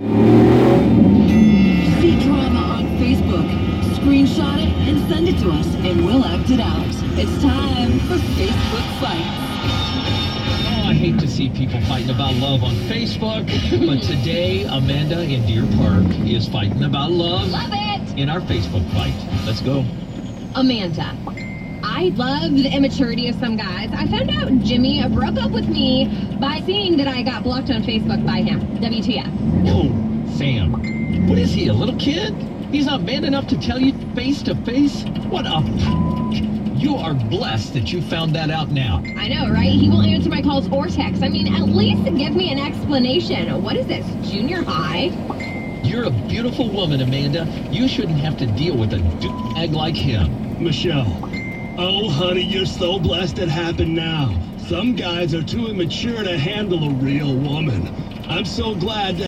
See drama on Facebook. Screenshot it and send it to us, and we'll act it out. It's time for Facebook Fights. Oh, I hate to see people fighting about love on Facebook, but today Amanda in Deer Park is fighting about love. Love it! In our Facebook fight. Let's go. Amanda, I love the immaturity of some guys. I found out Jimmy broke up with me by seeing that I got blocked on Facebook by him. WTF. Whoa, Sam. What is he, a little kid? He's not man enough to tell you face to face? What a... You are blessed that you found that out now. I know, right? He won't answer my calls or texts. I mean, at least give me an explanation. What is this, junior high? You're a beautiful woman, Amanda. You shouldn't have to deal with a douchebag like him. Michelle. Oh, honey, you're so blessed it happened now. Some guys are too immature to handle a real woman. I'm so glad that